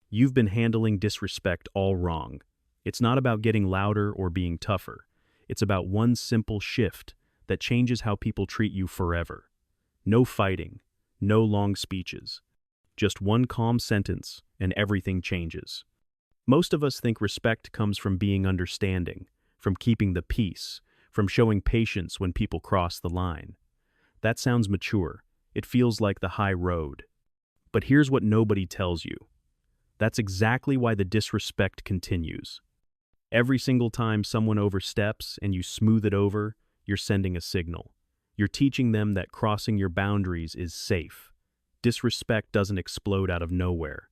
You've been handling disrespect all wrong. It's not about getting louder or being tougher. It's about one simple shift that changes how people treat you forever. No fighting, no long speeches. Just one calm sentence and everything changes. Most of us think respect comes from being understanding, from keeping the peace, from showing patience when people cross the line. That sounds mature. It feels like the high road. But here's what nobody tells you. That's exactly why the disrespect continues. Every single time someone oversteps and you smooth it over, you're sending a signal. You're teaching them that crossing your boundaries is safe. Disrespect doesn't explode out of nowhere.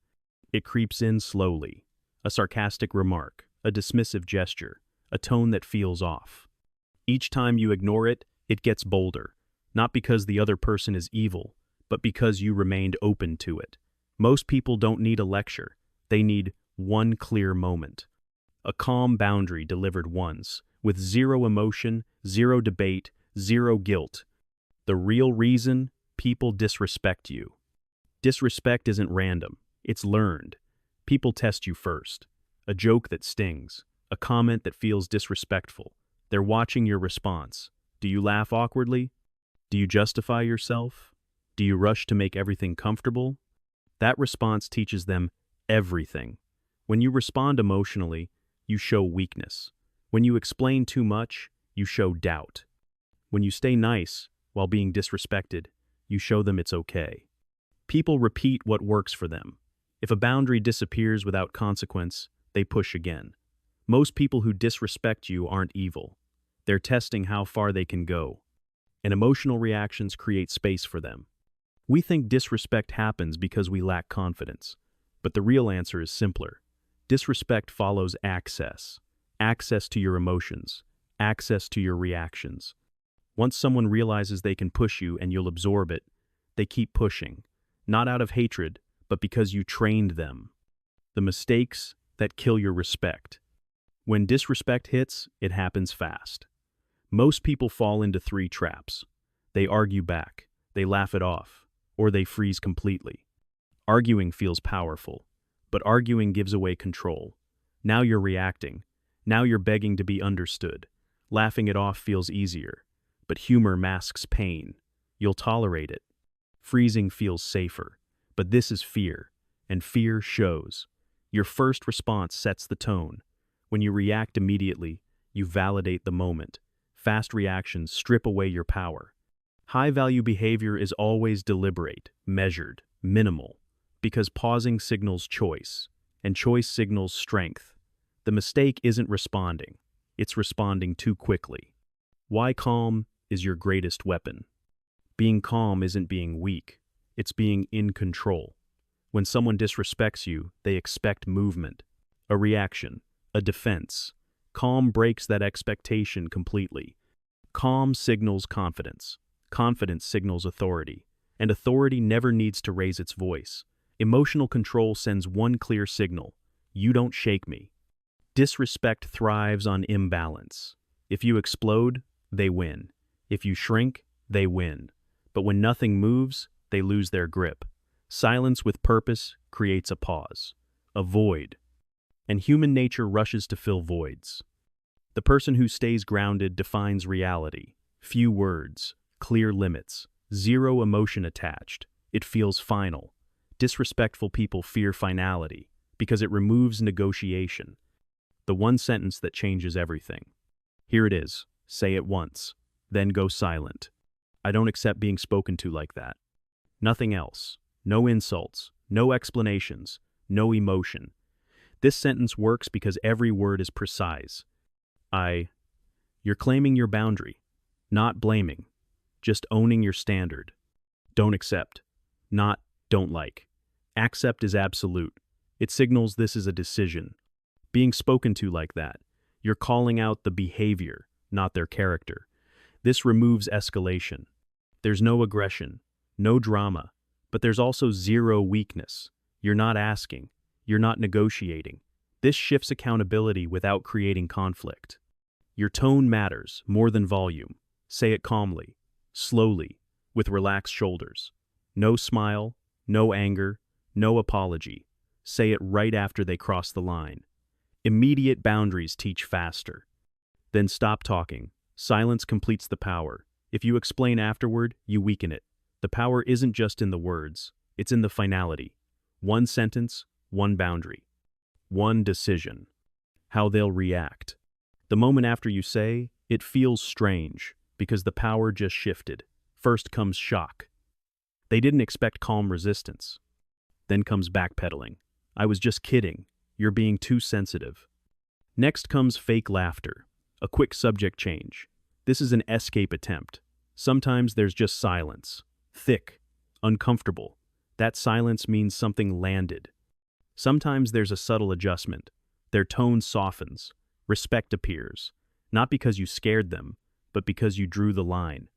It creeps in slowly. A sarcastic remark, a dismissive gesture, a tone that feels off. Each time you ignore it, it gets bolder. Not because the other person is evil, but because you remained open to it. Most people don't need a lecture. They need one clear moment. A calm boundary delivered once, with zero emotion, zero debate, zero guilt. The real reason people disrespect you. Disrespect isn't random. It's learned. People test you first. A joke that stings. A comment that feels disrespectful. They're watching your response. Do you laugh awkwardly? Do you justify yourself? Do you rush to make everything comfortable? That response teaches them everything. When you respond emotionally, you show weakness. When you explain too much, you show doubt. When you stay nice while being disrespected, you show them it's okay. People repeat what works for them. If a boundary disappears without consequence, they push again. Most people who disrespect you aren't evil. They're testing how far they can go. And emotional reactions create space for them. We think disrespect happens because we lack confidence. But the real answer is simpler. Disrespect follows access. Access to your emotions. Access to your reactions. Once someone realizes they can push you and you'll absorb it, they keep pushing. Not out of hatred, but because you trained them. The mistakes that kill your respect. When disrespect hits, it happens fast. Most people fall into three traps. They argue back, they laugh it off, or they freeze completely. Arguing feels powerful, but arguing gives away control. Now you're reacting. Now you're begging to be understood. Laughing it off feels easier, but humor masks pain. You'll tolerate it. Freezing feels safer, but this is fear, and fear shows. Your first response sets the tone. When you react immediately, you validate the moment. Fast reactions strip away your power. High-value behavior is always deliberate, measured, minimal, because pausing signals choice, and choice signals strength. The mistake isn't responding, it's responding too quickly. Why calm is your greatest weapon. Being calm isn't being weak, it's being in control. When someone disrespects you, they expect movement, a reaction, a defense. Calm breaks that expectation completely. Calm signals confidence. Confidence signals authority. And authority never needs to raise its voice. Emotional control sends one clear signal. You don't shake me. Disrespect thrives on imbalance. If you explode, they win. If you shrink, they win. But when nothing moves, they lose their grip. Silence with purpose creates a pause, a void. And human nature rushes to fill voids. The person who stays grounded defines reality. Few words, clear limits, zero emotion attached. It feels final. Disrespectful people fear finality because it removes negotiation. The one sentence that changes everything. Here it is. Say it once, then go silent. I don't accept being spoken to like that. Nothing else. No insults, no explanations, no emotion. This sentence works because every word is precise. You're claiming your boundary, not blaming, just owning your standard. Don't accept, not don't like. Accept is absolute. It signals this is a decision. Being spoken to like that, you're calling out the behavior, not their character. This removes escalation. There's no aggression, no drama, but there's also zero weakness. You're not asking. You're not negotiating. This shifts accountability without creating conflict. Your tone matters more than volume. Say it calmly, slowly, with relaxed shoulders. No smile, no anger, no apology. say it right after they cross the line. Immediate boundaries teach faster. Then stop talking. Silence completes the power. If you explain afterward, you weaken it. The power isn't just in the words, it's in the finality. One sentence, one boundary. One decision. How they'll react. The moment after you say, it feels strange, because the power just shifted. First comes shock. They didn't expect calm resistance. Then comes backpedaling. I was just kidding. You're being too sensitive. Next comes fake laughter. A quick subject change. This is an escape attempt. Sometimes there's just silence. Thick. Uncomfortable. That silence means something landed. Sometimes there's a subtle adjustment. Their tone softens. Respect appears. Not because you scared them, but because you drew the line.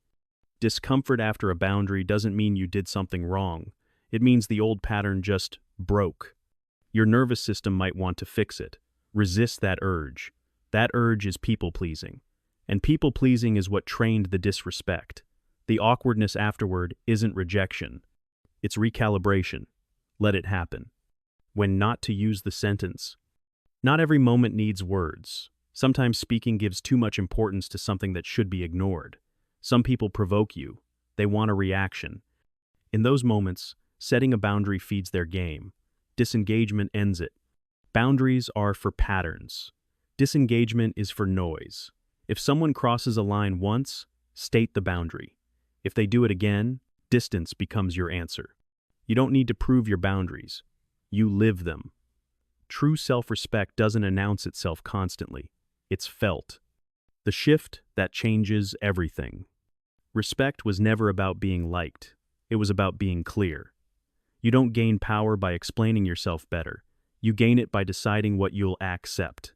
Discomfort after a boundary doesn't mean you did something wrong. It means the old pattern just broke. Your nervous system might want to fix it. Resist that urge. That urge is people-pleasing. And people-pleasing is what trained the disrespect. The awkwardness afterward isn't rejection. It's recalibration. Let it happen. When not to use the sentence. Not every moment needs words. Sometimes speaking gives too much importance to something that should be ignored. Some people provoke you. They want a reaction. In those moments, setting a boundary feeds their game. Disengagement ends it. Boundaries are for patterns. Disengagement is for noise. If someone crosses a line once, state the boundary. If they do it again, distance becomes your answer. You don't need to prove your boundaries. You live them. True self-respect doesn't announce itself constantly. It's felt. The shift that changes everything. Respect was never about being liked. It was about being clear. You don't gain power by explaining yourself better. You gain it by deciding what you'll accept.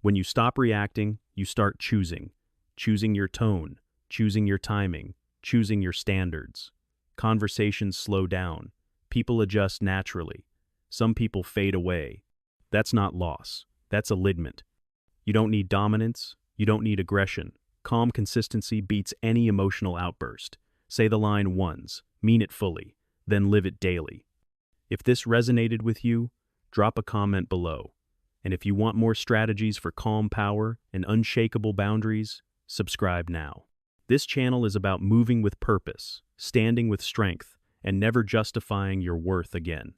When you stop reacting, you start choosing. Choosing your tone, choosing your timing, choosing your standards. Conversations slow down. People adjust naturally. Some people fade away. That's not loss. That's alignment. You don't need dominance. You don't need aggression. Calm consistency beats any emotional outburst. Say the line once, mean it fully, then live it daily. If this resonated with you, drop a comment below. And if you want more strategies for calm power and unshakable boundaries, subscribe now. This channel is about moving with purpose, standing with strength, and never justifying your worth again.